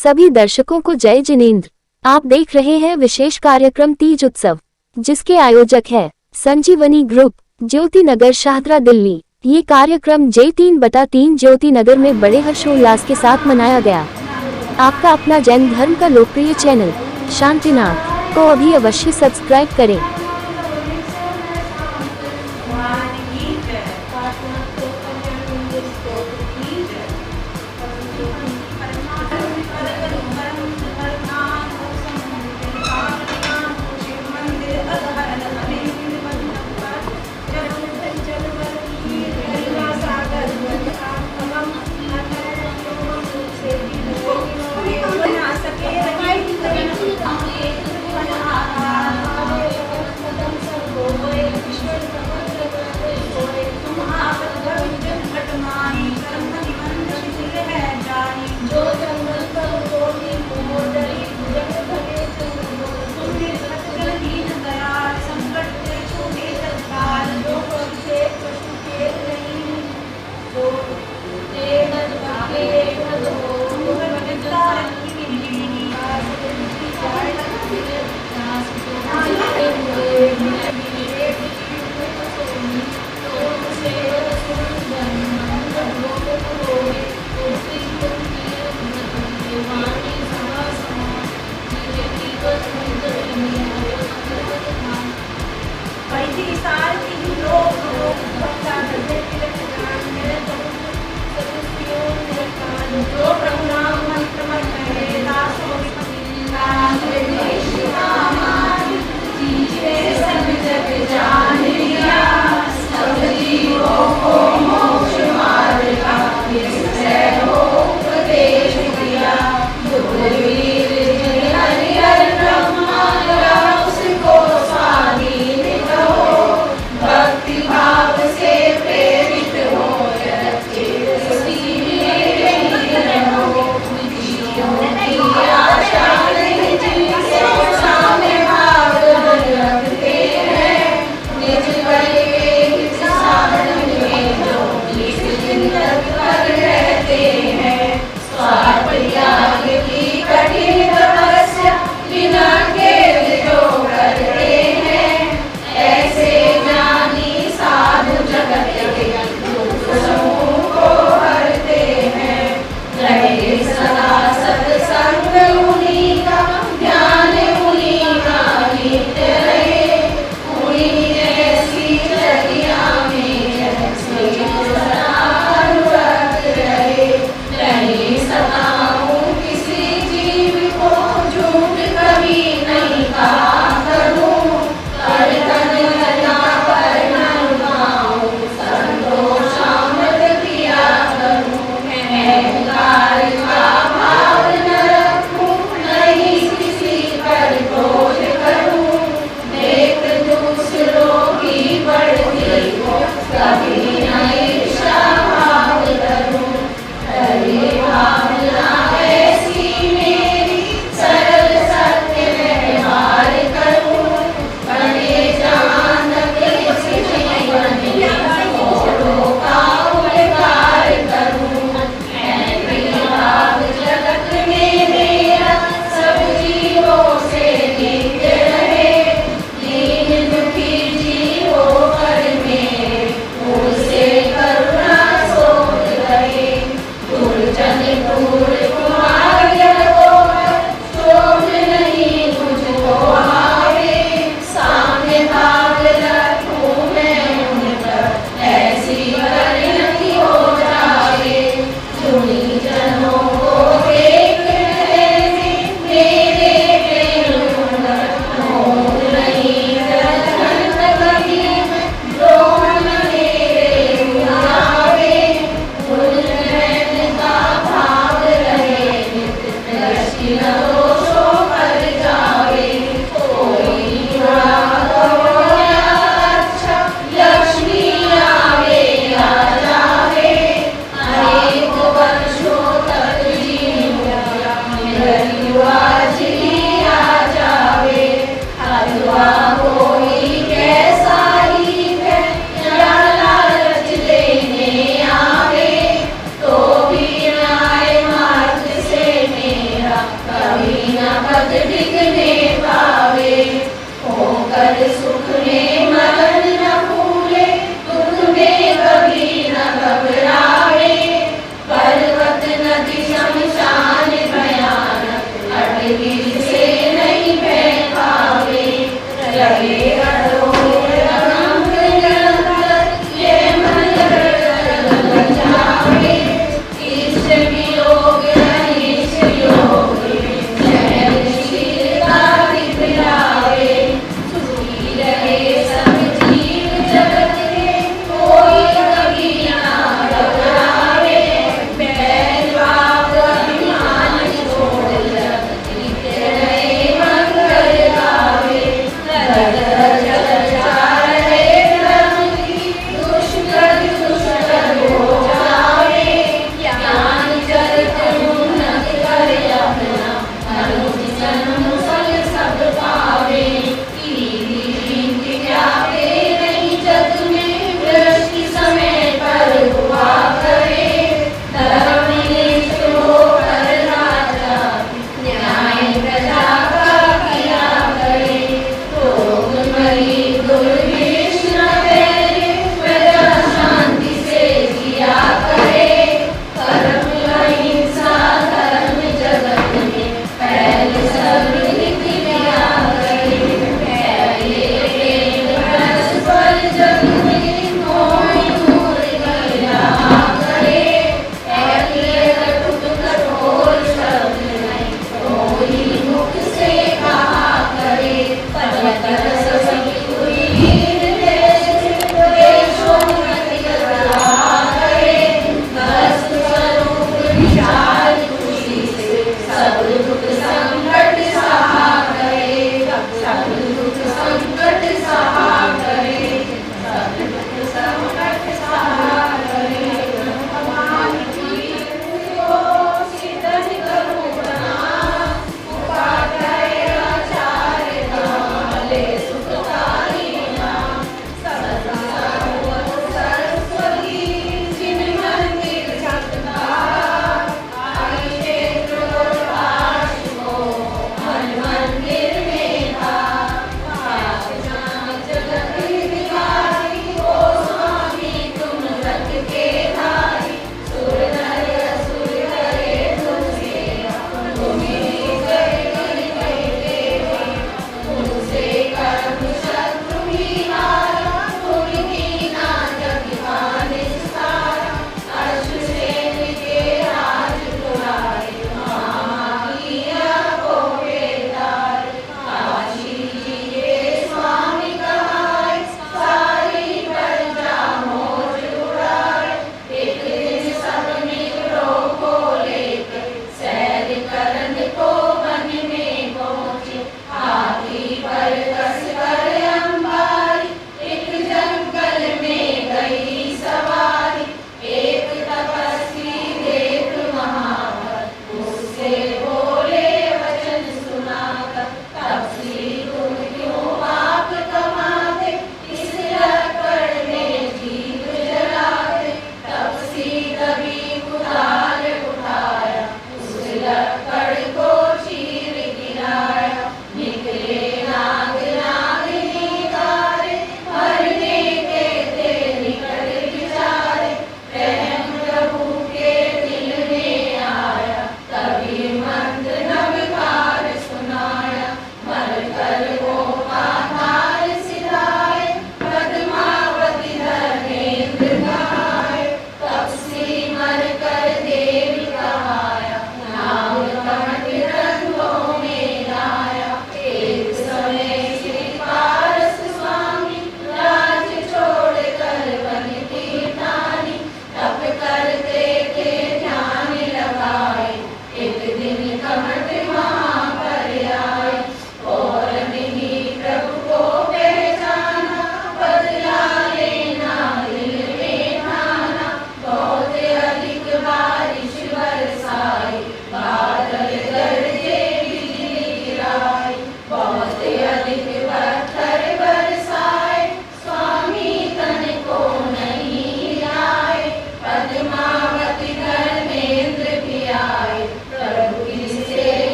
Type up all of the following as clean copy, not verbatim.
सभी दर्शकों को जय जिनेंद्र। आप देख रहे हैं विशेष कार्यक्रम तीज उत्सव, जिसके आयोजक है संजीवनी ग्रुप, ज्योति नगर शाहदरा दिल्ली। ये कार्यक्रम J3/3 ज्योति नगर में बड़े हर्षोल्लास के साथ मनाया गया। आपका अपना जैन धर्म का लोकप्रिय चैनल शांतिनाथ को अभी अवश्य सब्सक्राइब करें।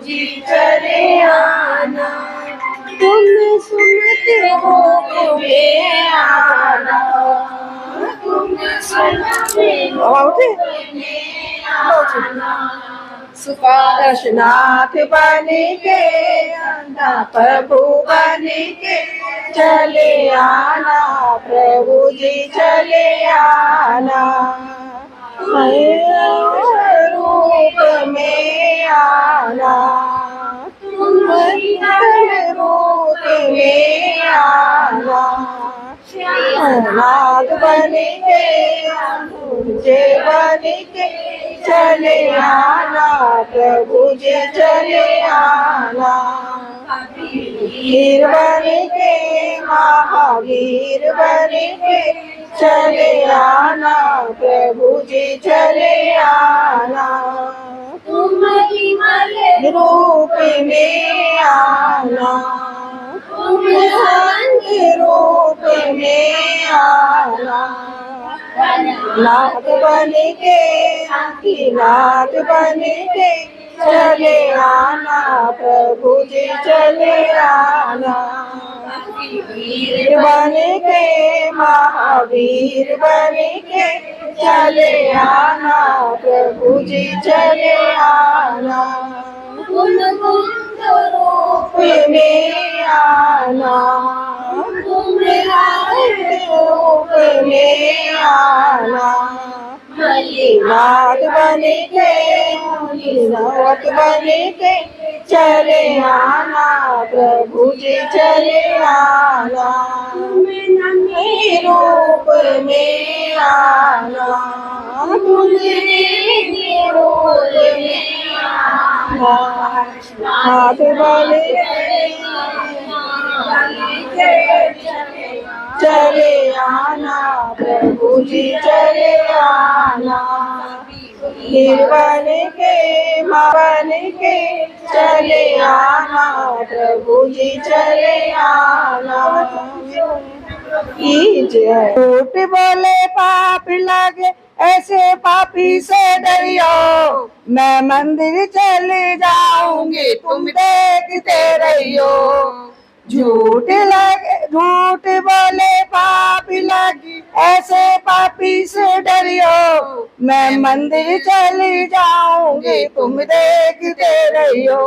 जी चले आना, तुम सुनते हो तुम्हें आना, तुम सुनते हो तुम्हें आना। सुपार्शनाथ बन के आना, प्रभु बन के चले आना, प्रभु जी चले आना। रूप में आना, तुम रूप में आना। नाग बन के तुझे बन के चले आना, प्रभु जी चले आना। वीर बन के महावीर बन के चले आना, प्रभु जी चले आना। तुम रूप में आना, तुम संत रूप में आना, नाथ बन के नाथ बन के चले आना, प्रभु जी चले आना। वीर बन के महावीर बन के चले आना, प्रभु जी चले आना। कुंद रूप में आना, तुम रूप में आना, नाथ बन के नाथ बन के चले आना, प्रभु जी चले आना। रूप में आना, तुम रूप में आना, नाथ बन के चले आना, प्रभु जी चले आना। वीर बन के माँ बन के चले आना, प्रभु जी चले आना। झूठ बोले पाप लगे ऐसे पापी से डरियो, मैं मंदिर चली जाऊंगी तुम देखते रहियो। झूठ बोले पाप लगी ऐसे पापी से डरियो, मैं मंदिर चली जाऊंगी तुम देखते रहियो।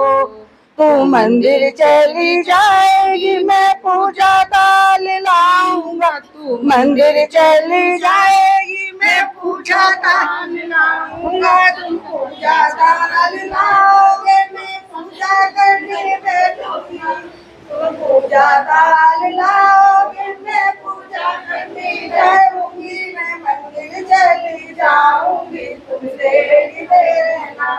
तू मंदिर चली जाएगी मैं पूजा दाल लाऊंगा, तू मंदिर चली जाएगी मैं पूजा दाल लाऊंगा। तुम पूजा दाल लाओगे मैं पूजा करने बैठूंगी, पूजा दाल लाओगे मैं पूजा करने जाऊंगी। मैं मंदिर चली जाऊंगी तुम देखते रहना।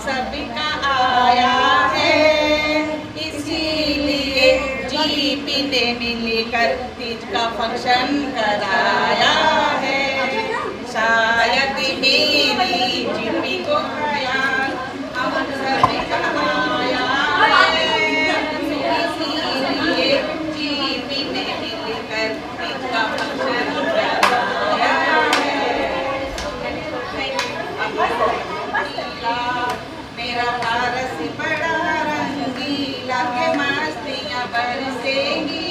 सबका आया है, इसीलिए जीपी ने मिलकर तीज का फंक्शन कराया है। शायद मेरी जीपी को ख्याल हम सभी का आया है, इसीलिए जीपी ने मिलकर तीज का फंक्शन कराया है। मेरा पारस बड़ा रंगीला के मस्तियाँ बरसेगी,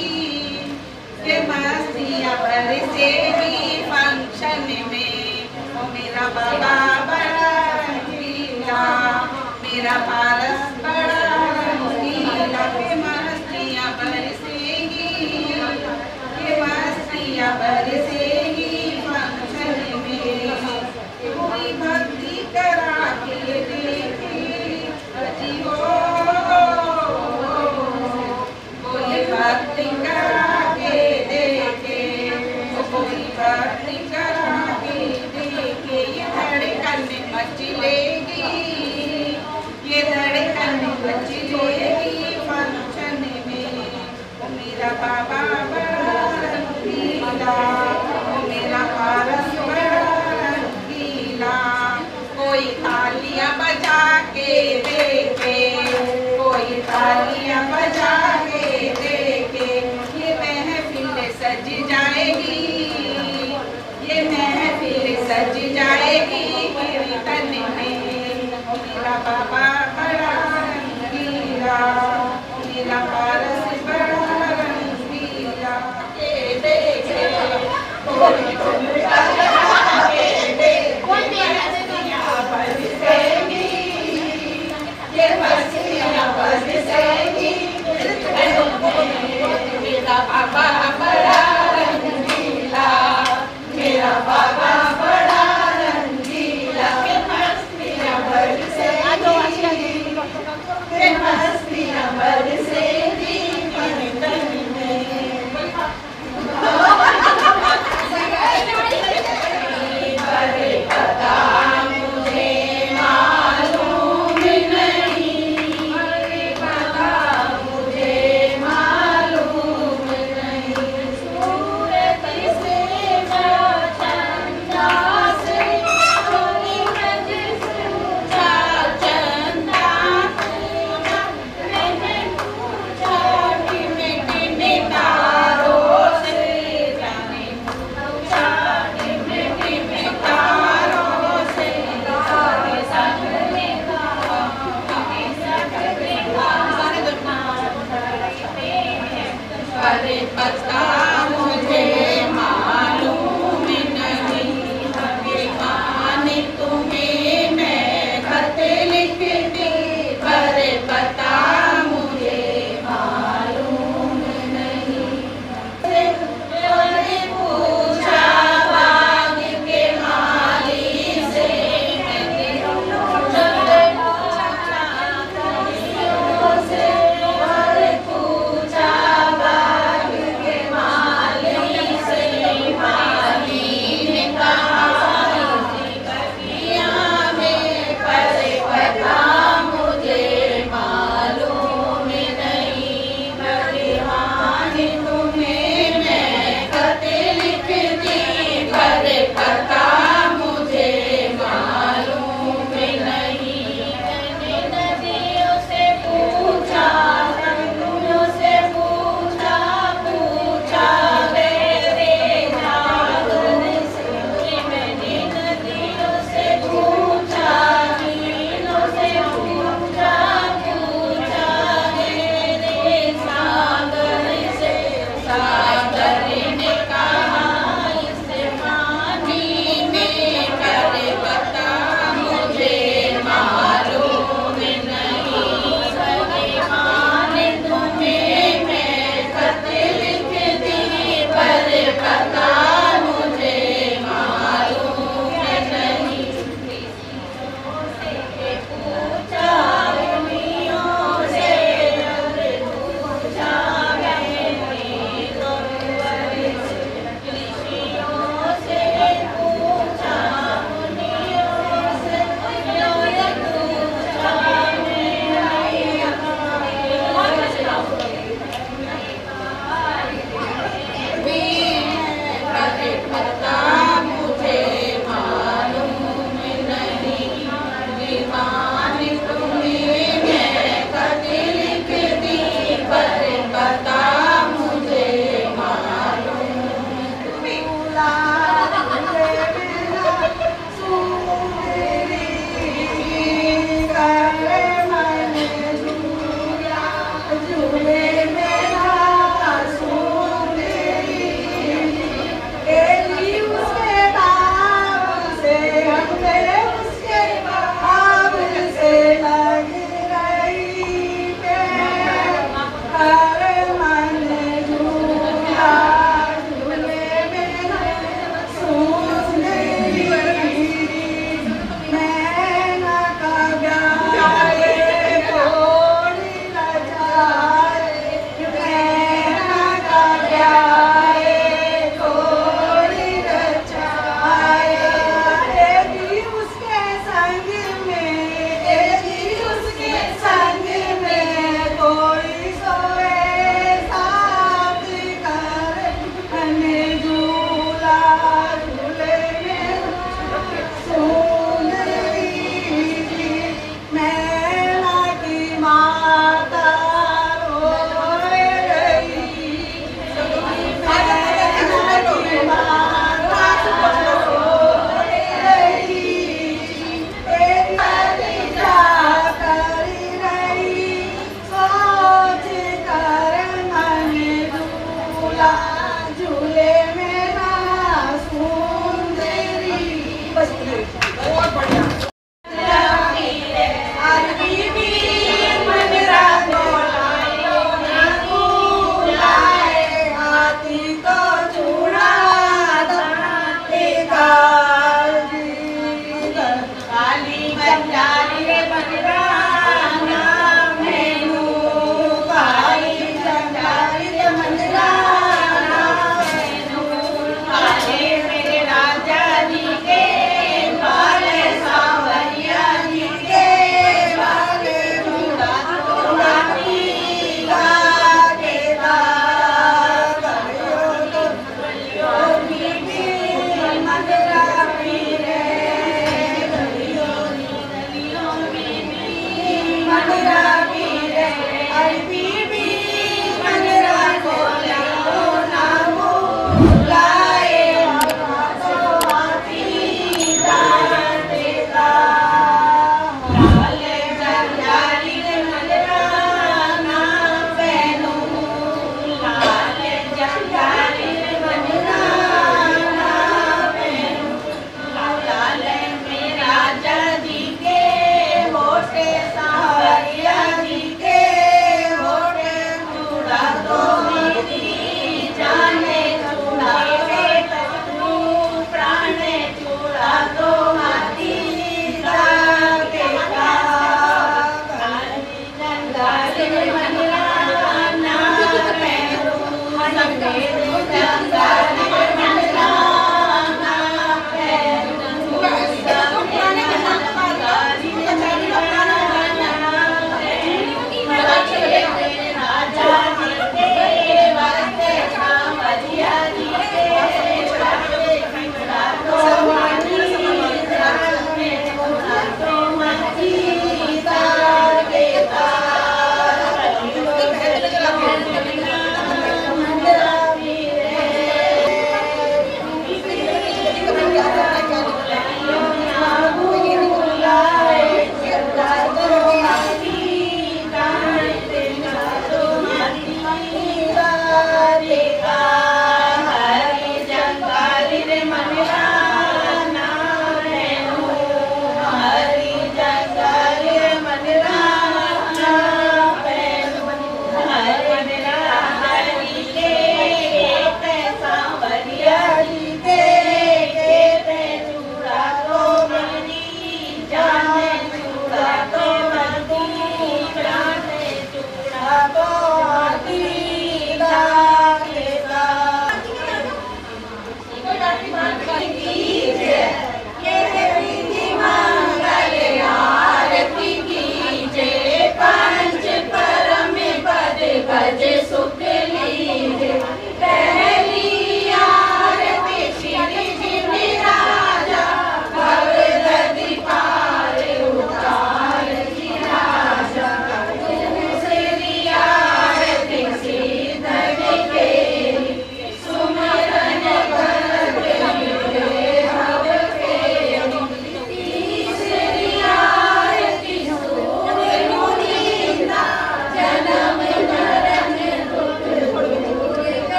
के मस्तियाँ बरसेगी फंक्शन में। ओ मेरा बाबा बड़ा रंगीला, मेरा पारस बड़ा रंगीला के मस्तियाँ बरसेगी, के मस्तियाँ बरसेगी फंक्शन में। कोई भक्ति करा के देखे जी हो, कोई भक्ति करा के देखे, कोई भक्ति करा के देखे। ये धड़कन मचलेगी, ये धड़कन मचलेगी फंक्शन में। ओ मेरा बाबा बड़ा रंगीला, ओ मेरा पारस बड़ा रंगीला। कोई तालियां बजा के देखे, कोई तालियां बजा के देखे। ये महफिल सज जाएगी, ये महफिल सज जाएगी कीर्तन में। मेरा बाबा बड़ा रंगीला, मेरा पारस बड़ा रंगीला। के देखे कोई मेरा बाबा बड़ा रंगीला, मेरा बाबा बड़ा रंगीला।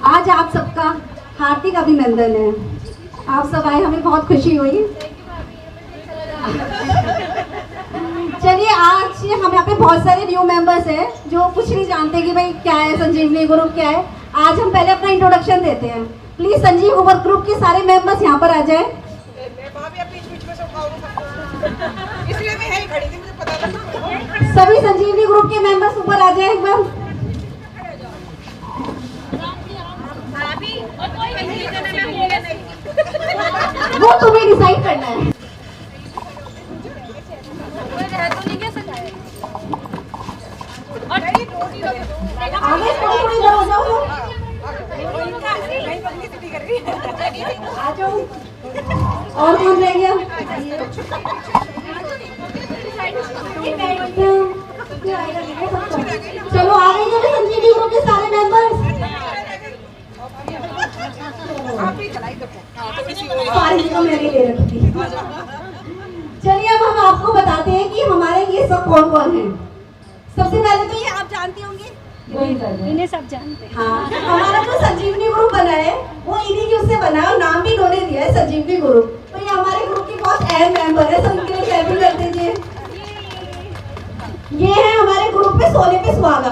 आज आप सबका हार्दिक अभिनंदन है। आप सब आए, हमें बहुत खुशी हुई। चलिए, आज हम यहाँ पे बहुत सारे न्यू मेंबर्स हैं जो कुछ नहीं जानते कि भाई क्या है संजीवनी ग्रुप क्या है। आज हम पहले अपना इंट्रोडक्शन देते हैं। प्लीज संजीव ग्रुप के सारे मेंबर्स यहाँ पर आ जाएं। इसलिए मैं यहीं खड़ी थी, मुझे पता था। सभी संजीवनी ग्रुप के मेंबर्स ऊपर आ जाएं एक बार। वो तुम्हें डिसाइड करना है। आगे थोड़ी इधर हो जाओ। आ जाओ। और कौन रह गया? चलो आ गए क्या संजीवनी ग्रुप के सारे मेंबर्स? सारी जगह मैंने ले रखी। चलिए अब हम आपको बताते हैं कि हमारे ये सब कौन कौन है। सबसे पहले तो ये आप जानते होंगे, इन्हें सब जानते हैं। हाँ, हमारा जो संजीवनी ग्रुप बना है वो इन्हीं के उससे बना है और नाम भी इन्होंने दिया है संजीवनी ग्रुप। तो ये हमारे ग्रुप की बहुत अहम मेंबर है, सब इनके लिए क्लैपिंग कर दीजिए। ये है हमारे ग्रुप पे सोने पे सुहागा।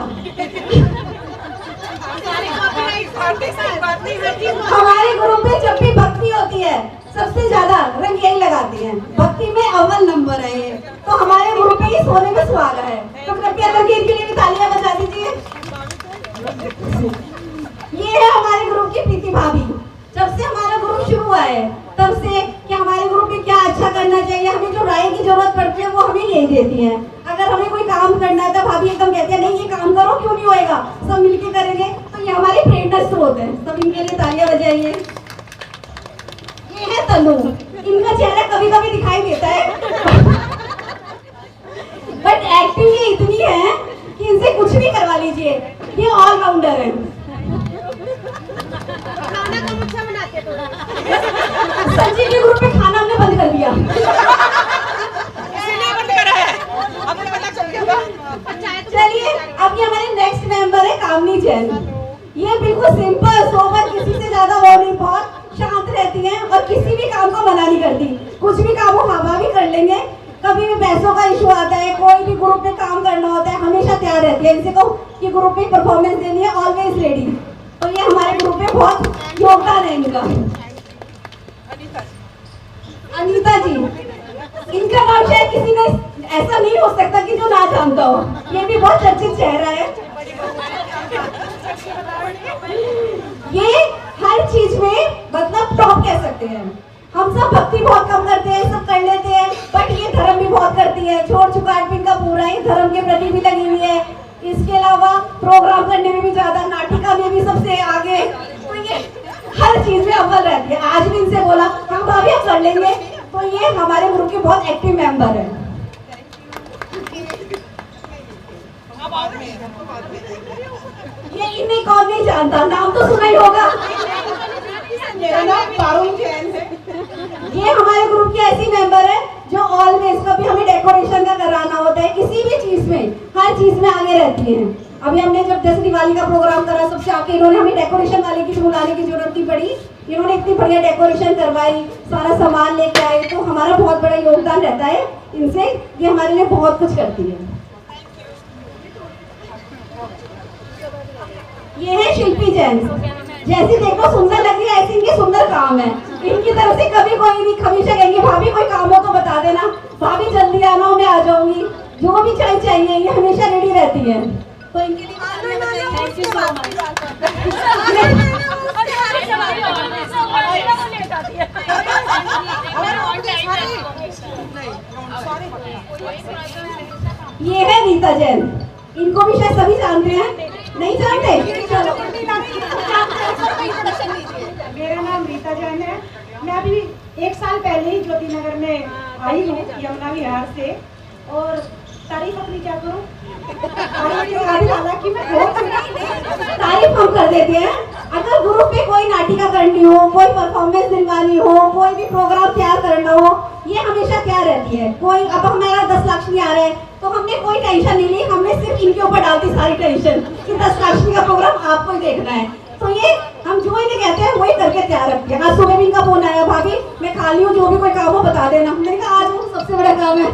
हमारे ग्रुप में जब भी भक्ति होती है सबसे ज्यादा रंग यही लगाती हैं। भक्ति में अव्वल नंबर है ये, तो हमारे ग्रुप में ये सोने में सुहागा है। तो कृपया करके इनके लिए भी तालियां बजा दीजिए। ये है हमारे ग्रुप की प्रीति भाभी। जब से हमारा ग्रुप शुरू हुआ है तब से कि हमारे ग्रुप में क्या अच्छा करना चाहिए, हमें जो राय की जरूरत पड़ती है वो हमें यही देती है। अगर हमें कोई काम करना है तो भाभी एकदम कहती है नहीं ये काम करो, क्यों नहीं होएगा, सब मिलके करेंगे। तो ये हमारे प्रेरणा स्रोत है, सब इनके लिए तालियां बजाइए। ये है तनु, इनका चेहरा कभी कभी दिखाई देता है बट एक्टिंग ये इतनी है कि इनसे कुछ भी करवा लीजिए, ये ऑलराउंडर है। खाना तो अच्छा बनाते हो। संजीवनी ग्रुप में खाना हमने बंद कर दिया। इसलिए बंद करा है, हमें पता चल गया था। चलिए अब ये हमारे नेक्स्ट मेंबर है कामनी जैन। ये बिल्कुल सिंपल सोबर, किसी से ज्यादा वो नहीं, बहुत शांत रहती हैं और किसी भी काम को मना नहीं करती। कुछ भी काम वो हवा भी कर लेंगे। कभी भी पैसों का इशू आता है, कोई भी ग्रुप में काम करना होता है, हमेशा तैयार रहती है। इनसे कहो कि ग्रुप में परफॉर्मेंस देनी है, ऑलवेज रेडी। तो ये हमारे ग्रुप में बहुत योगदान है इनका। अनीता जी, इनका नाम शायद किसी ने ऐसा नहीं हो सकता कि जो ना जानता हो। ये भी बहुत चर्चित चेहरा है। ये हर चीज में मतलब टॉप कह सकते हैं। हम सब भक्ति बहुत कम करते हैं, सब कर लेते हैं, बट ये धर्म भी बहुत करती है। छोड़ चुकाट भी इनका पूरा ही धर्म के प्रति भी लगी हुई है। इसके अलावा प्रोग्राम करने में भी ज्यादा, नाटिका में भी सबसे आगे। तो ये हर चीज में अव्वल रहती है। आज भी इनसे बोला हम भाभी हम कर लेंगे। तो ये हमारे ग्रुप के बहुत एक्टिव मेंबर है। ये इन्हें कौन नहीं जानता, नाम तो सुना ही होगा। मेरा नाम पारुल जैन है। ये हमारे ग्रुप की ऐसी मेंबर है जो ऑलवेज, कभी हमें डेकोरेशन का कराना होता है, किसी भी चीज में, हर चीज में आगे रहती हैं। अभी हमने जब जैसे दिवाली का प्रोग्राम करा, सबसे आके इन्होंने हमें डेकोरेशन वाले की बुलाने की जरूरत नहीं पड़ी। इन्होंने इतनी बढ़िया डेकोरेशन करवाई, सारा सामान लेके आए। तो हमारा बहुत बड़ा योगदान रहता है इनसे। ये हमारे लिए बहुत कुछ करती है। ये है शिल्पी जैन। जैसी देखो सुंदर लग रही है, ऐसी इनके सुंदर काम है। इनकी तरफ से कभी कोई नहीं, हमेशा कहेंगे भाभी कोई काम हो तो बता देना, भाभी जल्दी आना हो मैं आ जाऊंगी। जो भी चाहिए ये हमेशा रेडी रहती है। तो इनके लिए थैंक यू सो मच। ये है रीता जैन। इनको भी शायद सभी जानते हैं, नहीं जानते? चलो मेरा नाम रीता जैन है। मैं अभी 1 साल पहले ही ज्योति नगर में आई हूँ, यमुना विहार से। और तारीफ अपनी क्या करूँ, हालांकि मैं बहुत तारीफ हम कर देते हैं। अगर ग्रुप में कोई नाटिका करनी हो, कोई परफॉर्मेंस दिलवानी हो, कोई भी प्रोग्राम तैयार करना हो, ये हमेशा क्या रहती है। कोई अब हमारा 10 लाख नहीं आ रहा है तो हमने कोई टेंशन नहीं ली, हमने सिर्फ इनके ऊपर डाल दी सारी टेंशन कि 10 लाख का प्रोग्राम आपको ही देखना है। तो ये हम जो इन्हें कहते हैं वही करके तैयार रखते हैं। आज सुबह भी इनका फोन आया, भाभी मैं खाली हूँ, जो भी कोई काम हो बता देना। मैंने कहा आज वो सबसे बड़ा काम है।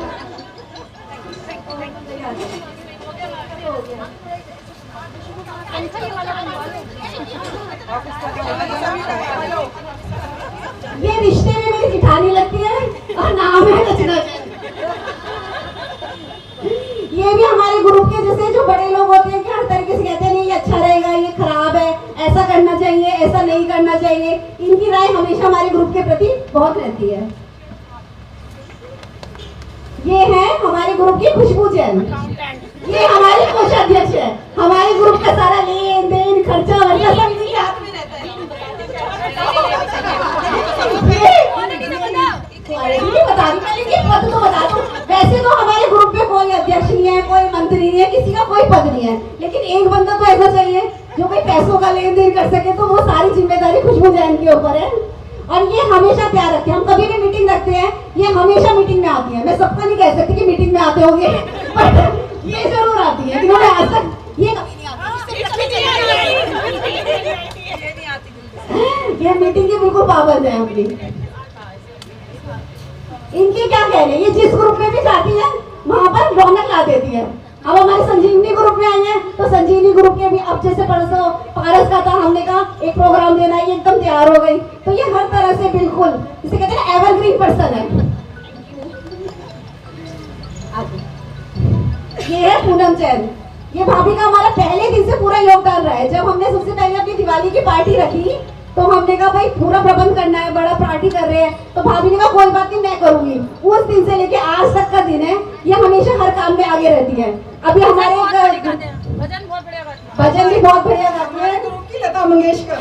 ये रिश्ते में मेरी जिठानी लगती है और नाम है रचना। ये भी हमारे ग्रुप के जैसे जो बड़े लोग होते हैं कि हर तरीके से कहते हैं नहीं ये अच्छा रहेगा, ये खराब है, ऐसा करना चाहिए, ऐसा नहीं करना चाहिए। इनकी राय हमेशा हमारे ग्रुप के प्रति बहुत रहती है। ये है हमारे ग्रुप की खुशबू जैन, ये हमारे कोषाध्यक्ष है। हमारे ग्रुप का सारा लेन देन खर्चा वर्चा सब इनके हाथ में रहता है। बता दी पहले कि पद तो बता दो। वैसे तो हमारे ग्रुप में कोई अध्यक्ष नहीं है, कोई मंत्री नहीं है, किसी का कोई पद नहीं है, लेकिन एक बंदा तो ऐसा चाहिए जो कोई पैसों का लेन देन कर सके। तो वो सारी जिम्मेदारी खुशबू जैन के ऊपर है और ये हमेशा तैयार रखते हैं। हम कभी भी मीटिंग रखते हैं, ये हमेशा मीटिंग में आती है। मैं सबका नहीं कह सकती कि मीटिंग में आते होंगे, बट ये जरूर आती है। इन्होंने आज तक ये कभी नहीं आती। ये मीटिंग की बिल्कुल पाबंद है अपनी। इनके क्या कहने, ये जिस ग्रुप में भी जाती है वहां पर रौनक ला देती है। अब हमारे संजीवनी ग्रुप में आई है तो संजीवनी ग्रुप के भी अब जैसे परसों पारस का था, हमने कहा एक प्रोग्राम देना है, ये एकदम तैयार हो गई। तो ये हर तरह से बिल्कुल जिसे कहते हैं एवरग्रीन पर्सन है। ये है पूनम जैन, ये भाभी का हमारा पहले दिन से पूरा योगदान रहा है। जब हमने सबसे पहले अपनी दिवाली की पार्टी रखी तो हमने कहा भाई पूरा प्रबंध करना है, बड़ा पार्टी कर रहे हैं, तो भाभी ने कहा कोई बात नहीं मैं करूंगी। उस दिन से लेके आज तक का दिन है, ये हमेशा हर काम में आगे रहती है। अभी हमारे भजन भी बहुत बढ़िया गाती है, ग्रुप की लता मंगेशकर।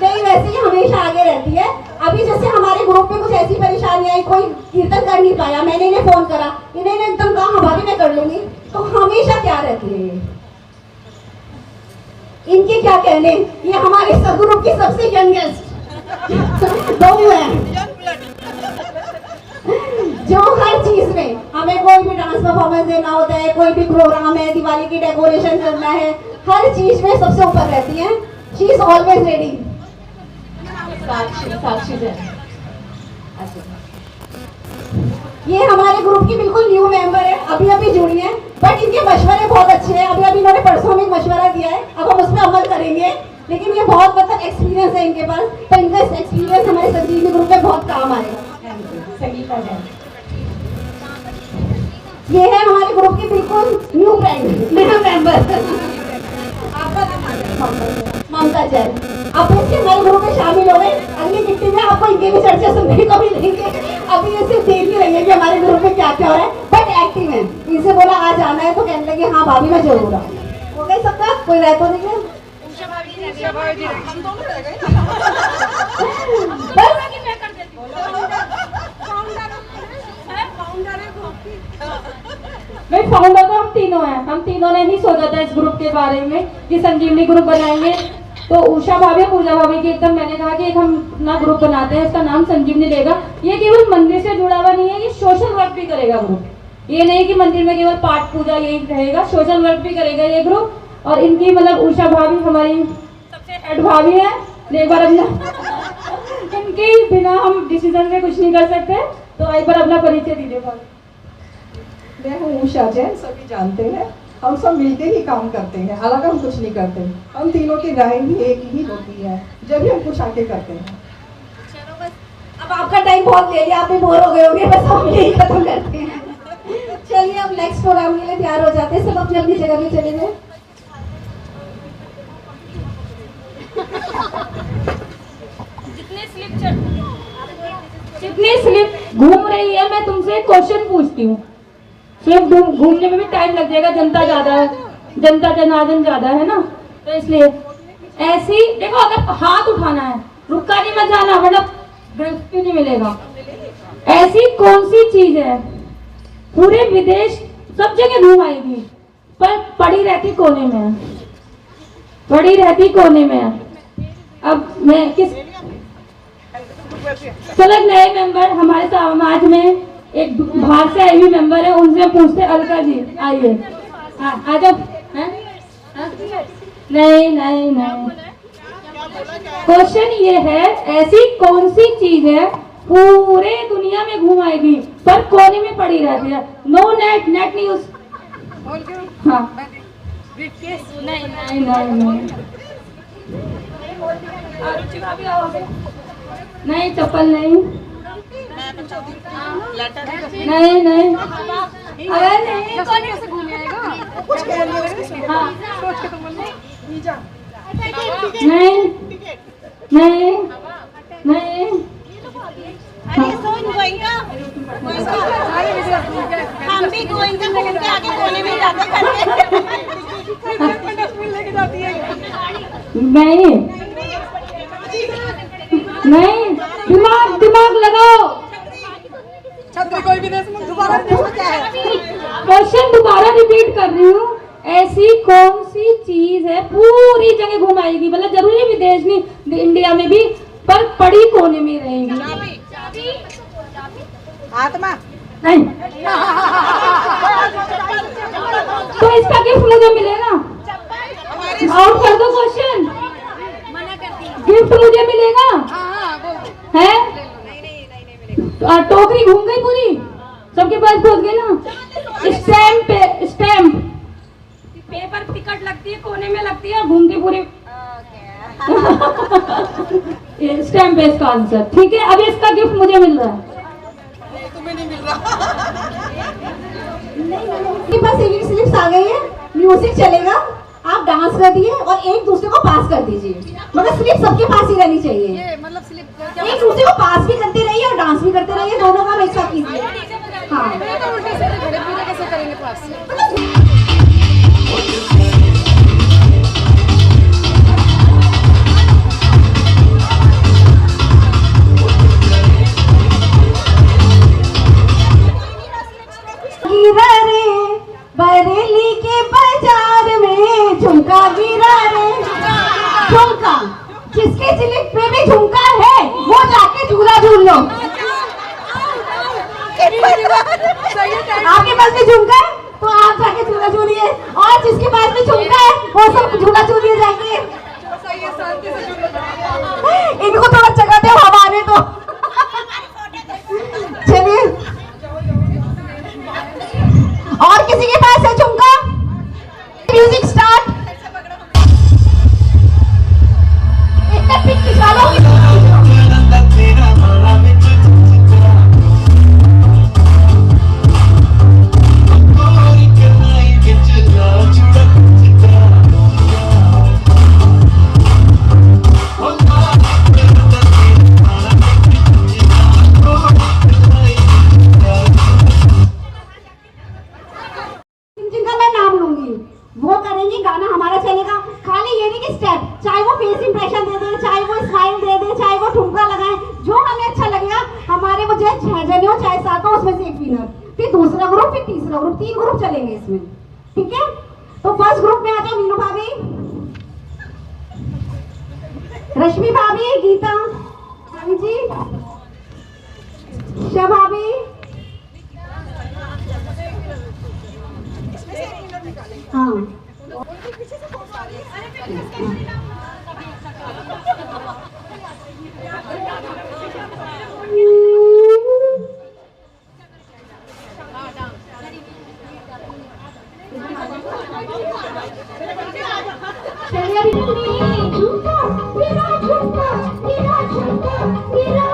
नहीं वैसे ही हमेशा आगे रहती है। अभी जैसे हमारे ग्रुप में कुछ ऐसी परेशानी आई, कोई कीर्तन कर नहीं पाया, मैंने इन्हें फोन करा, इन्होंने एकदम कहा हाँ भाभी मैं कर लूंगी, तो हमेशा तैयार रहती है। इनके क्या कहने, ये हमारे सब ग्रुप की सबसे यंगेस्ट बहू है, जो हर चीज में हमें कोई भी डांस परफॉर्मेंस देना होता है, कोई भी प्रोग्राम है, दिवाली की डेकोरेशन करना है, हर चीज में सबसे ऊपर रहती है। She is always ready. Sakshi Jain, ये हमारे ग्रुप की बिल्कुल न्यू मेंबर है, अभी अभी जुड़ी है, बट इनके मशवरे बहुत अच्छे हैं। अभी अभी इन्होंने परसों में एक मशवरा दिया है, अब हम उस पर अमल करेंगे। लेकिन ये बहुत मतलब एक्सपीरियंस है इनके पास, तो इनका एक्सपीरियंस हमारे संजीवनी ग्रुप में बहुत काम आएगा। संगीता जैन, ये है हमारे ग्रुप की बिल्कुल न्यू फ्रेंड, नया मेंबर ममता जैन। अब इसके हमारे ग्रुप में शामिल हो गए। अगली किट्टी में आपको इनके भी चर्चा सुनने को मिलेंगे। अभी ये सिर्फ देख ही रही है कि हमारे ग्रुप में क्या क्या हो रहा है, बट एक्टिव है। इनसे बोला आज आना है तो कहने लगे हाँ भाभी मैं जरूर आऊँ। हो गई सबका, कोई रह तो नहीं गया? भाई फाउंडर तो हम तीनों हैं, हम तीनों ने ही सोचा था इस ग्रुप के बारे में कि संजीवनी ग्रुप बनाएंगे। तो उषा भाभी पूजा भाभी की एकदम मैंने कहा कि एक हम अपना ग्रुप बनाते हैं, इसका नाम संजीवनी रहेगा। ये केवल मंदिर से जुड़ा हुआ नहीं है, ये सोशल वर्क भी करेगा ग्रुप। ये नहीं कि मंदिर में केवल पाठ पूजा यही रहेगा, सोशल वर्क भी करेगा ये ग्रुप। और इनकी मतलब उषा भाभी हमारी सबसे हेड भाभी है। एक बार अपना इनके बिना हम डिसीजन में कुछ नहीं कर सकते, तो एक बार अपना परिचय दीजिए भाभी। मैं हूँ उषा जैन, सभी जानते हैं। हम सब मिलके ही काम करते हैं, अलग हम कुछ नहीं करते। हम तीनों की राय भी एक ही होती है जब भी हम कुछ आके करते हैं। चलो बस, अब आपका टाइम बहुत ले लिया, आप भी बोर हो गए होंगे, बस हम यही खत्म करते हैं। चलिए अब नेक्स्ट प्रोग्राम के लिए तैयार हो जाते हैं, सब अपनी अपनी जगह पे चले गए। जितनी स्लिप घूम रही है, मैं तुमसे क्वेश्चन पूछती हूँ। सिर्फ घूमने में भी टाइम लग जाएगा, जनता ज्यादा है, जनता जनार्दन ज्यादा है ना, तो इसलिए ऐसी देखो, अगर हाथ उठाना है रुका नहीं मत जाना, वरना क्यों नहीं मिलेगा। ऐसी कौन सी चीज है पूरे विदेश सब जगह घूम आएगी पर पड़ी रहती कोने में? पड़ी रहती कोने में। अब मैं किस चलो एक नए मेंबर हमारे समाज में एक बाहर से आई हुई मेंबर है, उनसे पूछते। अलका जी आइए, आ जाओ। नहीं नहीं नहीं, क्वेश्चन ये है, ऐसी कौन सी चीज है पूरे दुनिया में घुमाएगी पर कोने में पड़ी रहती है? नो नेट, नेट नहीं यूज। हाँ नहीं नहीं नहीं नहीं, चप्पल नहीं नहीं नहीं, अरे नहीं कोने से घूम आएगा। हाँ नहीं नहीं नहीं, अरे सोन गोइंगा, हम भी गोइंगा घूम के आगे कोने में जाते करके लेके जाती है। नहीं नहीं, दिमाग दिमाग लगाओ। कोई भी दोबारा क्वेश्चन दोबारा रिपीट कर रही हूँ, ऐसी कौन सी चीज है पूरी जगह घुमाएगी, मतलब जरूरी विदेश नहीं, इंडिया में भी, पर पड़ी कोने में रहेगी? आत्मा नहीं। तो इसका गिफ्ट मुझे मिलेगा? आउट कर दो क्वेश्चन, गिफ्ट मुझे मिलेगा है? टोकरी घूम गई पूरी, सबके पास पहुंच गई ना। स्टैम्प पे, स्टैम्प पेपर टिकट लगती है, कोने में लगती है, घूमती पूरी। स्टैम्प है इसका आंसर। ठीक है, अब इसका गिफ्ट मुझे मिल रहा है। तुम्हें नहीं मिल रहा। आपके पास सिविल स्लिप्स आ गई है, म्यूजिक चलेगा, आप डांस कर दिए और एक दूसरे को पास कर दीजिए, मगर स्लिप सबके पास ही रहनी चाहिए। ये मतलब स्लिप एक दूसरे को पास भी करते रहिए और डांस भी करते रहिए, दोनों काम एक साथ कीजिए। हाँ तो उल्टे सीधे खड़े पूरे कैसे करेंगे पास? गिरा रे बरेली के बाजार में, झुमका गिरा रे झुमका, जिसके जिलिप पे भी झुमका है वो जाके झूला झूल लो। आपके पास भी झुमका है तो आप जाके झूला झूलिए, और जिसके पास भी झुमका है वो सब झूला झूलिए जाके। इनको थोड़ा जगह दो हमारे तो। चलिए, और किसी के पास है झुमका? Music start. इतना पिक निकालोगे जिनका मैं नाम लूंगी वो करेंगी, गाना हमारा चलेगा। खाली ये नहीं कि स्टेप, चाहे वो फेस इंप्रेशन दे दे, चाहे वो स्माइल दे दे, चाहे वो ठुमका लगाए, जो हमें अच्छा लगेगा। हमारे वो चाहे 6 जने हो चाहे 7 हो, उसमें से एक विनर, फिर दूसरा ग्रुप, फिर तीसरा ग्रुप, 3 ग्रुप चलेंगे इसमें। ठीक है, तो फर्स्ट ग्रुप में आ जाओ मीनू भाभी, रश्मि भाभी, गीता जी, शा भाभी, हाँ चलिए अभी झुमका मेरा झुमका मेरा झुमका मेरा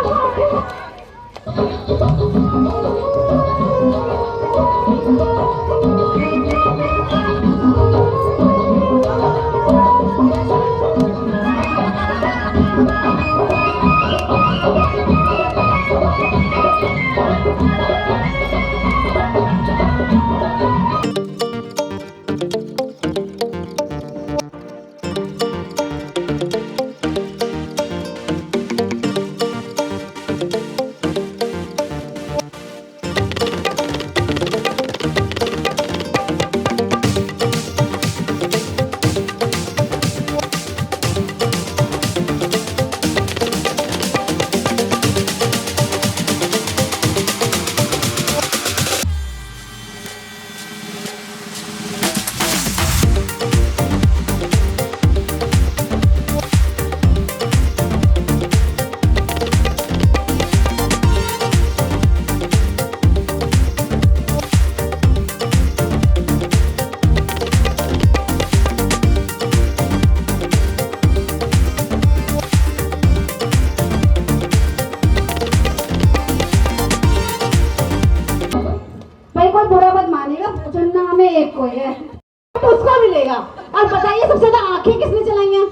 गिफ्ट उसको मिलेगा। और बताइए सबसे ज्यादा आंखें किसने चलाई हैं?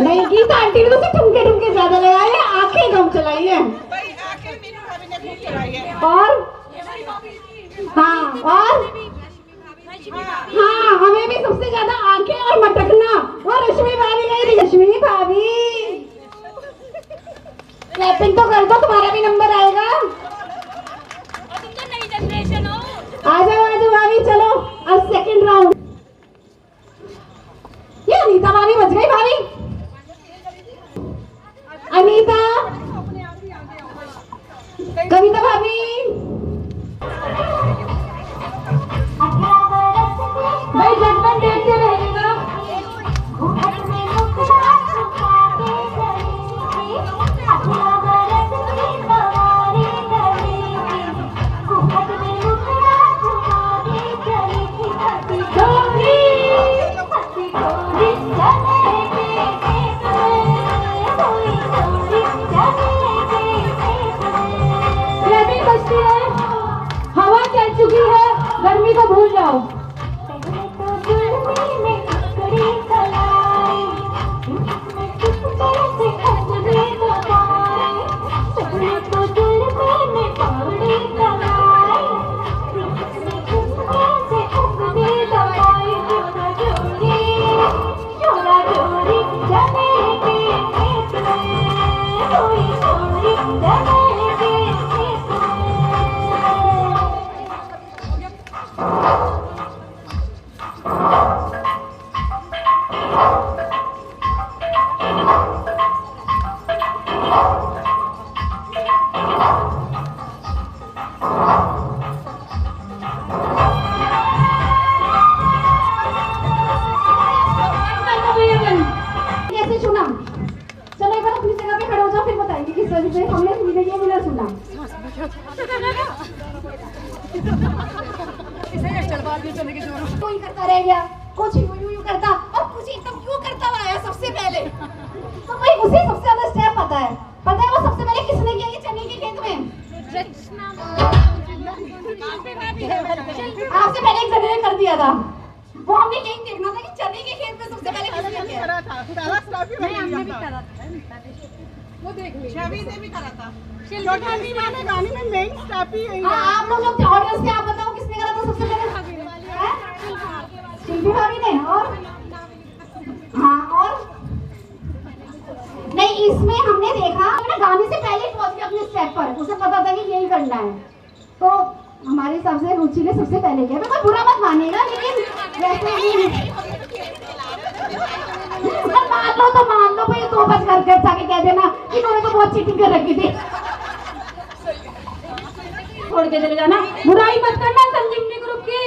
नहीं, गीता आंटी ने तो सिर्फ ठुमके ठुमके ज्यादा लगाए हैं, आंखें कम चलाई है। और हाँ, और हाँ, हमें भी सबसे ज्यादा आंखें और मटकना वो रश्मि भाभी गई। रश्मि भाभी क्लैपिंग तो कर दो, तुम्हारा भी नंबर आएगा। आ जाओ भाभी, चलो अब सेकंड राउंड। ये अनीता भाभी बच गई। भाभी अनीता, कविता भाभी, भाई जजमेंट देखते रहिएगा। हवा चल चुकी है, गर्मी को भूल जाओ। कोई करता रह गया, कुछ यूं करता और कुछ एकदम यूं करता हुआ आया सबसे पहले। तो भाई उसे सबसे ज्यादा स्टेप पता है वो सबसे पहले किसने किया ये चने के खेत में? आपसे पहले एक जने ने कर दिया था। वो हमने यही देखना था कि चने के खेत में सबसे पहले किसने किया। हमने भी करा था, वो देख ली छवि ने भी करा था। छोटी वाले गाने में मेन स्टेप ही यही है। आप लोग थे ऑडियंस के, आप बताओ किसने करा था सबसे पहले? शिल्पी भाभी ने। और हाँ, और नहीं, इसमें हमने देखा हमने गाने से पहले पहुंच गया अपने स्टेप पर, उसे पता था कि यही करना है। तो हमारे हिसाब से रुचि ने सबसे पहले किया। कोई बुरा मत मानेगा, लेकिन वैसे ही मान लो भाई, 2 बज कर जाके कह देना कि इन्होंने तो बहुत चीटिंग कर रखी थी। छोड़ के चले जाना, बुराई मत करना संजीवनी ग्रुप की।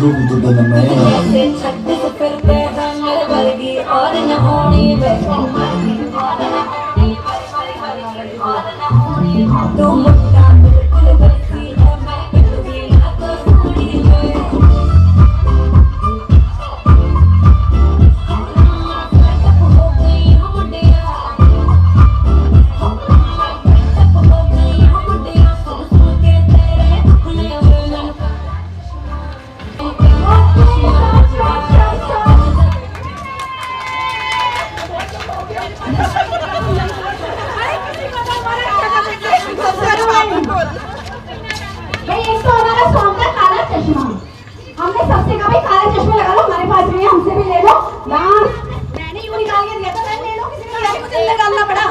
होगी तो दिन में जैसे छत्तीस फिरते हैं मेरे वर्गी और न होनी वे तू मुट्ठा बिल्कुल वैसी है मैं बिल्कुल ना तो सोनी वे हो गई हम मुंडिया हो गई हम मुंडिया सुन सुन के तेरे अपने वेलन भाई एक तो हमारा सॉन्ग था काला चश्मा। हमने सबसे कहा भाई काला चश्मा लगा लो, हमारे पास भी है, हमसे भी ले लो। डांस मैंने यूं निकाल के दिया था, मैं ले लो, किसी ने कहा मुझे निकालना पड़ा।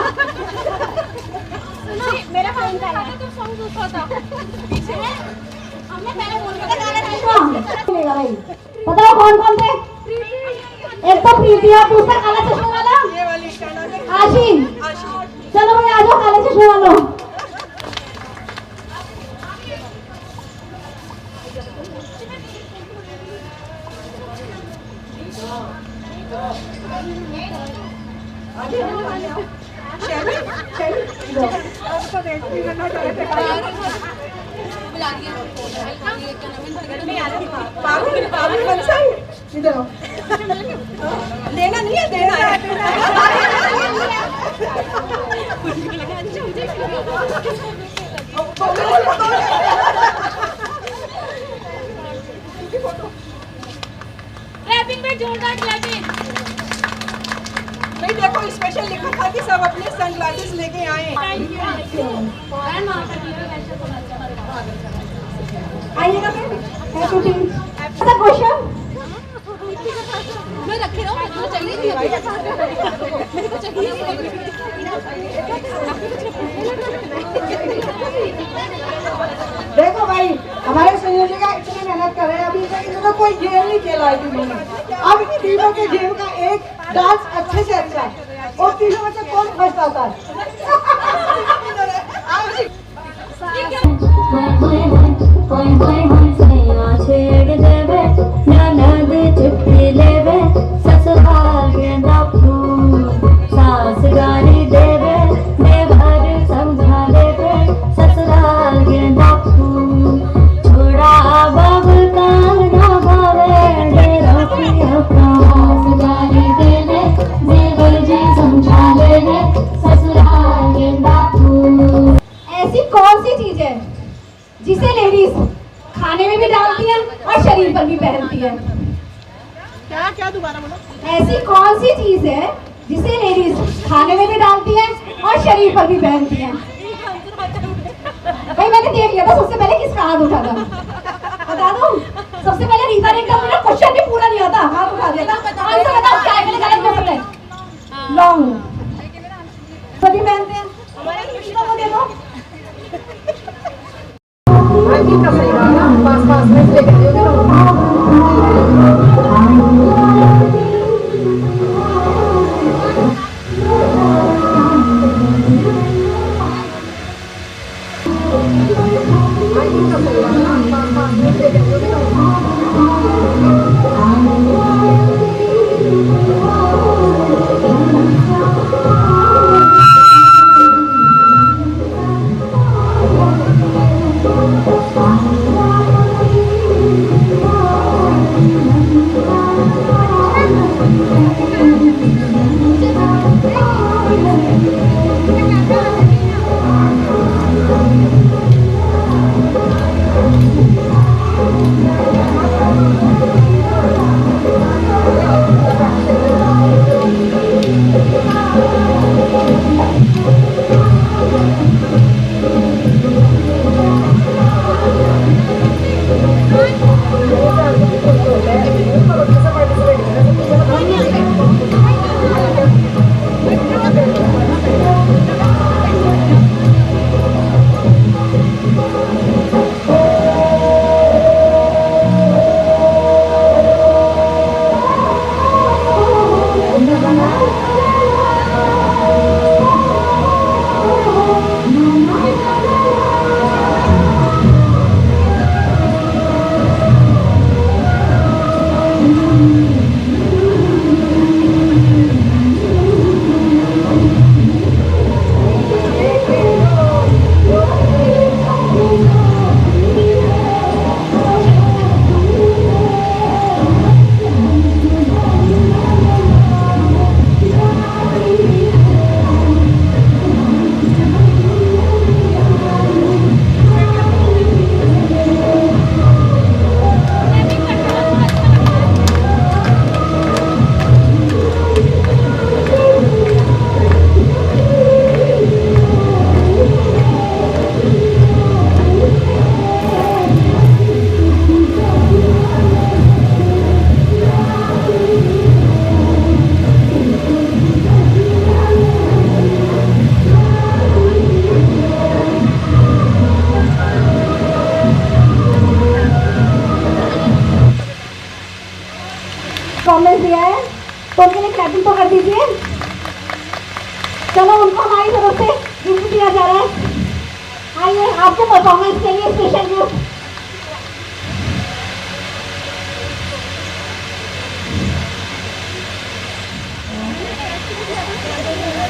मेरा फोन का तो सॉन्ग दूसरा था पीछे हमने पहले बोल के काला चश्मा लेगा भाई। बताओ कौन कौन थे? एक तो प्रीति और दूसरा काला चश्मा वाला आशीन। चलो भाई आ जाओ काले चश्मे वालों। लेना नहीं है, देना है। रैपिंग पे जोरदार क्लैपिंग। भाई देखो स्पेशल लिखा था कि सब अपने सनग्लासेस लेके आए। आइएगा फिर शूटिंग ऐसा क्वेश्चन मैं रखे रहा हूं, मुझे चाहिए थी भाई, मेरे को चाहिए थी। देखो भाई हमारे संयोजिका इतनी मेहनत कर रहे हैं, अभी तक इन्होंने कोई गेम नहीं खेला है तीनों ने। अब तीनों के गेम का एक डांस अच्छे से अच्छा है और तीनों में से कौन फर्स्ट आता है? छेड़ देवे ननद चुटकी लेवे ससुराल गेंदा फूल सास गाली देवे देवर समझा लेवे ससुराल गेंदा फूल छोड़ा बाबू का ढाबावे डेरा पिया सास गाली देवे देवर जी समझा लेवे ससुराल गेंदा फूल। ऐसी कौन सी चीज है जिसे लेडीज खाने में भी डालती है और शरीर पर भी पहनती है? क्या क्या दोबारा बोलो। ऐसी कौन सी चीज है जिसे लेडीज खाने में भी डालती है और शरीर पर भी पहनती है? भाई मैंने देख लिया था सबसे पहले किसका हाथ उठा था, बता दूं? सबसे पहले रीता ने एकदम मेरा क्वेश्चन भी पूरा नहीं आता, हाथ उठा दिया था। आंसर बताओ क्या है, मैंने गलत क्वेश्चन है। लॉन्ग सभी पहनते हैं, हमारे कृष्णा को देखो पास पास में लेके Bye. उनको हमारी तरफ से गिफ्ट दिया जा रहा है। आइए आपके परफॉर्मेंस के लिए स्पेशल गिफ्ट।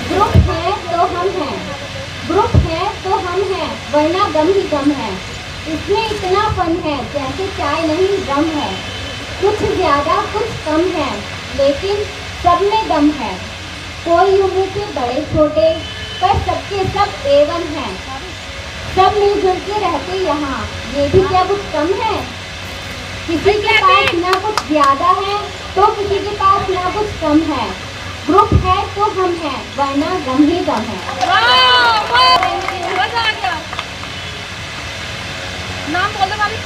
ग्रुप है तो हम हैं, ग्रुप है तो हम हैं, वरना गम ही गम है। इसमें इतना फन है जैसे चाय नहीं रम है। कुछ ज्यादा कुछ कम है, लेकिन सब में दम है। कोई उम्र से बड़े छोटे पर सबके सब एवन हैं। सब मिलजुल के रहते यहाँ, ये भी क्या कुछ कम है। किसी के पास ना कुछ ज्यादा है तो किसी के पास ना कुछ कम है। ग्रुप है तो हम हैं, वरना गम ही गम है। नाम बोल दो भाभी।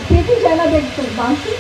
प्रीति जैना देखते बांसी।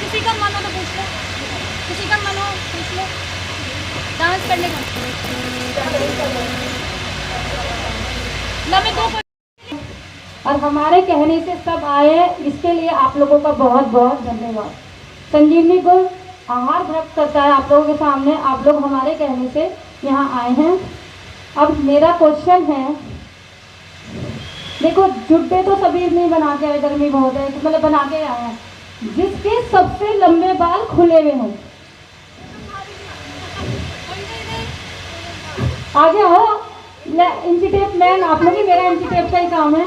किसी का मन हो तो पूछ लो, किसी का मन हो पूछ लो डांस करने का। नमी दो और हमारे कहने से सब आए हैं, इसके लिए आप लोगों का बहुत बहुत धन्यवाद। संजीवनी गुल आहार व्यक्त करता है आप लोगों के सामने, आप लोग हमारे कहने से यहाँ आए हैं। अब मेरा क्वेश्चन है, देखो जुड्डे तो सभी नहीं बना के आए, गर्मी बहुत है मतलब बना के आए हैं, जिसके सबसे लंबे बाल खुले हुए हों आगे हो। इंची टेप मैन आप लोग ही, मेरा इंची टेप का ही काम है।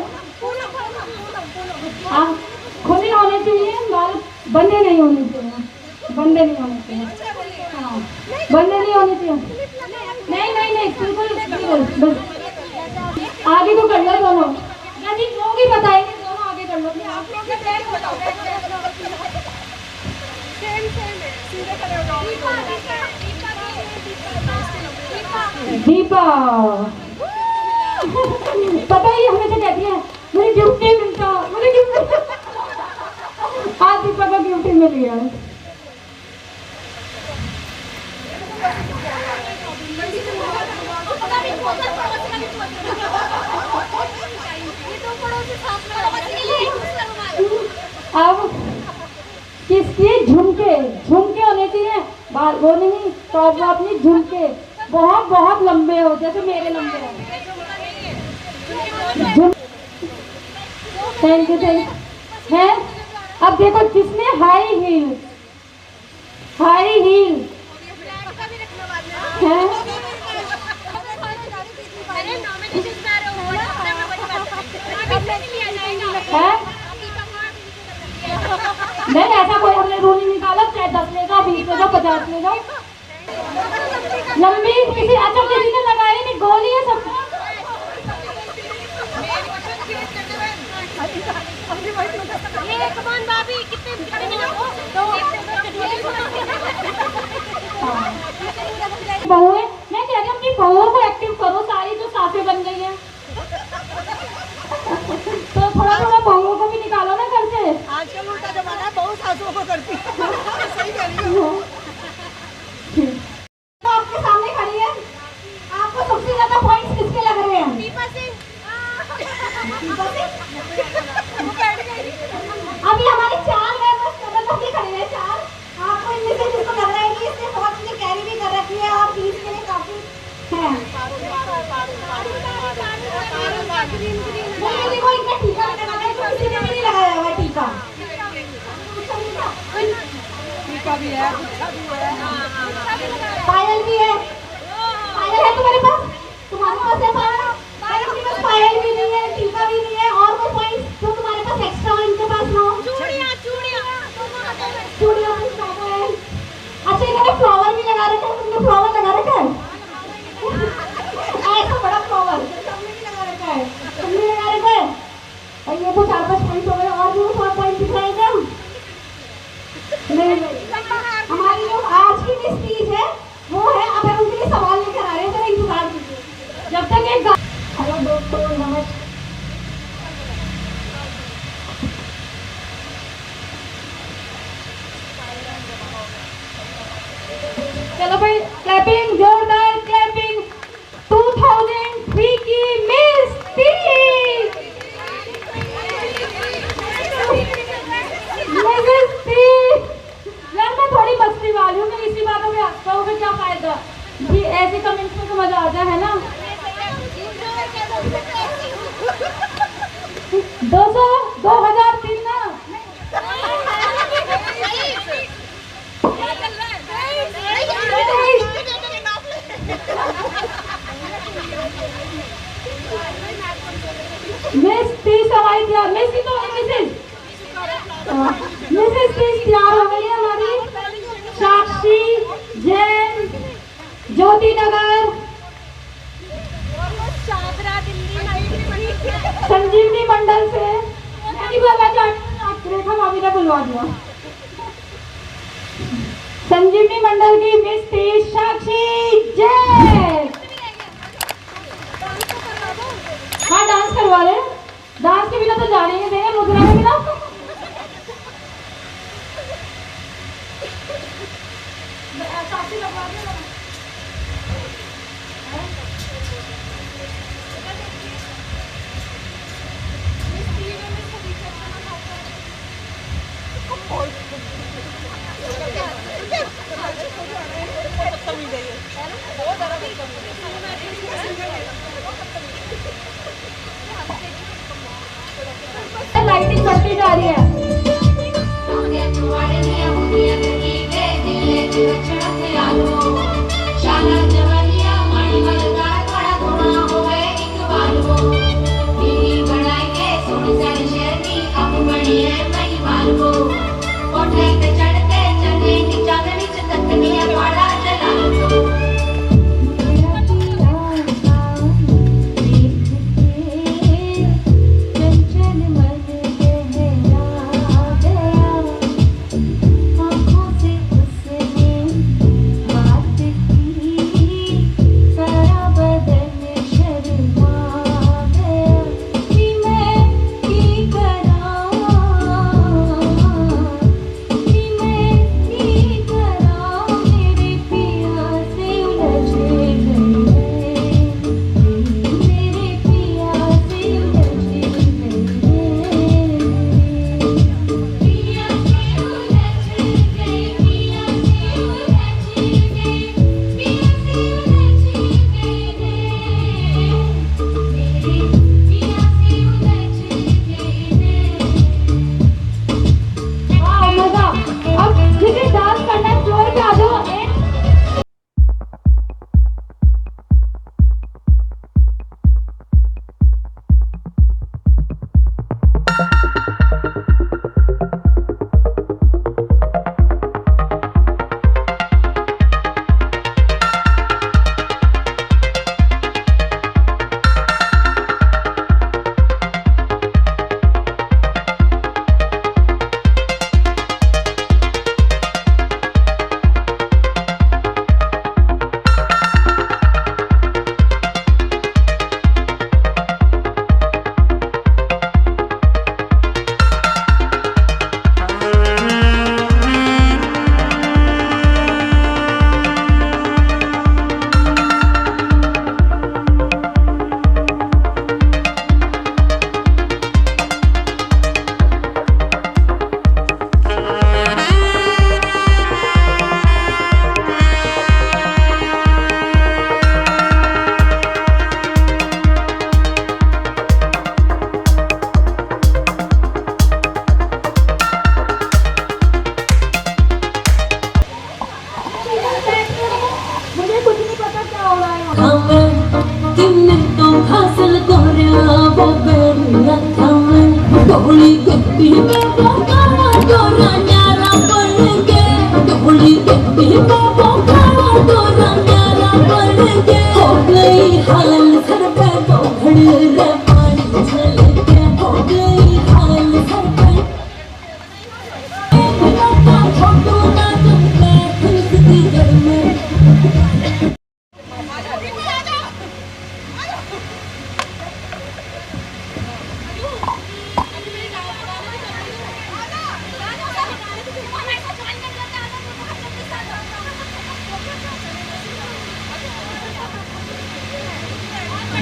खुले होने चाहिए बाल, बंदे नहीं होने चाहिए, बंदे नहीं होने चाहिए। हाँ बंदे नहीं होने चाहिए, नहीं बिल्कुल बस आगे तो कर लो दोनों, यानी लोग ही बताएंगे, दोनों आगे कर लो। आप लोग के प्लान बताओ। दीपा पता ही हमेशा कहती है मुझे गिफ्ट नहीं मिलता, मुझे गिफ्ट। आज दीपा का गिफ्ट मिल गया। अब किसके झुमके झुमके होने चाहिए, बाल वो नहीं तो अब वो अपनी झुमके बहुत बहुत लंबे हो, जैसे मेरे लंबे हो। थैंक यू है। अब देखो जिसने हाई हील है, नहीं ऐसा कोई हमने रूल नहीं निकाला, चाहे 10 लेगा 20 लेगा 50 लेगा। लंबी किसी अच्छा किसी ने लगाई नहीं, गोली है सब। बहू है, मैं कह रही हूँ अपनी बहुओं को एक्टिव करो, सारी जो सासें बन गई हैं तो थोड़ा थोड़ा बहुओं को भी निकालो ना घर से। आजकल उल्टा जमाना है, बहुत सासुओं को करती है। सही कह रही हो। तो आपके सामने खड़ी है, आपको सबसे ज्यादा पॉइंट्स किसके लग रहे हैं? दीपा सिंह। अभी हमारे 4 मेंबर्स जबरदस्ती खड़े हैं, 4। आपको इनमें से जिसको लग रहा है कि इसने बहुत चीजें कैरी भी कर रखी है और 20 के लिए काफी है, देखो इनका टीका लगा है, तो किसी ने भी नहीं लगाया हुआ टीका। टीका भी है, गुच्छा भी है, पायल भी है। पायल है तुम्हारे पास? तुम्हारे पास है पायल? पायल के पास पायल भी नहीं है, टीका भी नहीं है, और कोई पॉइंट जो तुम्हारे पास एक्स्ट्रा हो इनके पास ना हो? चूड़ियां भी ज्यादा है। अच्छा इन्होंने फ्लावर भी लगा रखा है, तुमने फ्लावर लगा रखा है? ऐसा बड़ा फ्लावर तुमने भी लगा रखा है, तुमने लगा रखा है। और ये तो 4-5 पॉइंट हो गए, और भी 4 पॉइंट दिखाएगा। नहीं हमारी जो आज की स्पीच है वो है, अब हम उनके लिए सवाल लेकर आ रहे हैं, जरा इंतजार कीजिए जब तक एक। हेलो दोस्तों, नमस्कार। चलो भाई क्लैपिंग, जोरदार क्लैपिंग। 2003 की मिस यार मैं थोड़ी मस्ती वाली हूँ, मैं इसी बातों में हंसता हूँ, फिर क्या फायदा जी, ऐसे कमेंट्स में तो मजा आता है ना। 2003 ना मिस 30 हमारी तैयार, मिस ही तो मिसेस 30 तैयार हो गई है हमारी। साक्षी जैन, ज्योति नगर, संजीवनी मंडल से, रेखा भाभी ने बुलवा दिया। संजीवनी मंडल की मिस 30 साक्षी जैन। हाँ डांस करवा रहे, डांस के बिना तो जाने नहीं देंगे, मुद्रा के बिना। साक्षी लगवा दिया। लाइटिंग बढ़ती जा रही है।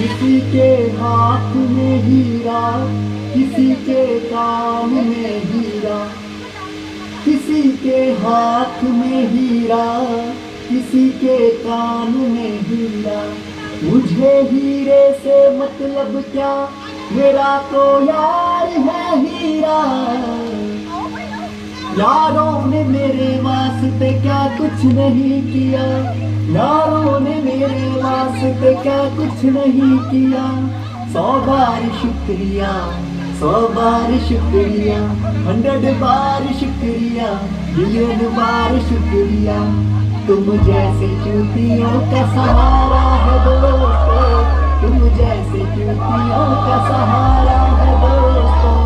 किसी के हाथ में हीरा, किसी के काम में हीरा, किसी के हाथ में हीरा, किसी के कान में हीरा। मुझे हीरे से मतलब क्या, मेरा तो यार है हीरा। यारों ने मेरे वास्ते क्या कुछ नहीं किया, यारों ने मेरे वास्ते क्या कुछ नहीं किया। 100 बार शुक्रिया, 100 बार शुक्रिया, 100 बार शुक्रिया, मिलियन बार शुक्रिया। तुम जैसे चूतियों का सहारा है दोस्तों, तुम जैसे चूतियों का सहारा है दोस्तों।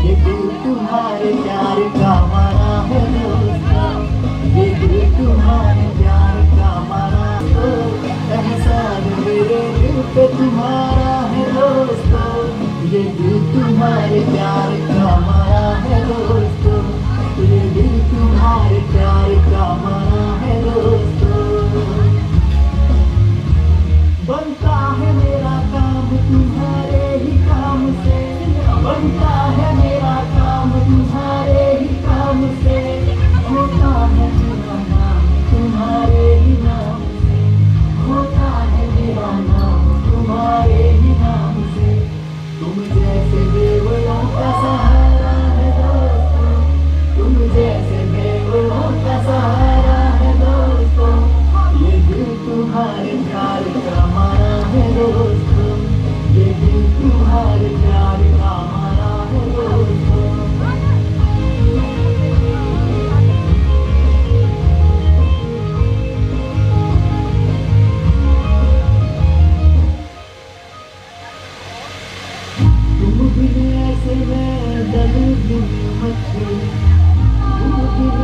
ये दिल तुम्हारे प्यार का मारा है दोस्तों, ये दिल तुम्हारे प्यार का मारा है। एहसान मेरे दिल पे तुम्हारा है दोस्तों, ये दिल तुम्हारे प्यार का मारा है दोस्तों, ये दिल तुम्हारे प्यार का मारा है दोस्तों। बनता है मेरा काम तुम्हारे ही काम से, बनता है मेरा काम तुम्हारे ही काम से। होता है मेरा नाम तुम्हारे ही नाम से, होता है मेरा नाम तुम्हारे ही नाम से। तुम जैसे बेवड़ों का सहारा है दोस्तों, तुम जैसे बेवड़ों का सहारा है दोस्तों। ये दिल तुम्हारे प्यार का मारा है दोस्तों, ये दिल तुम्हारे प्यार का मारा है दोस्तों। तुम बिन ऐसे मैं जल बिन मचे, तुम बिन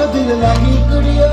दिल लगी कुड़ियो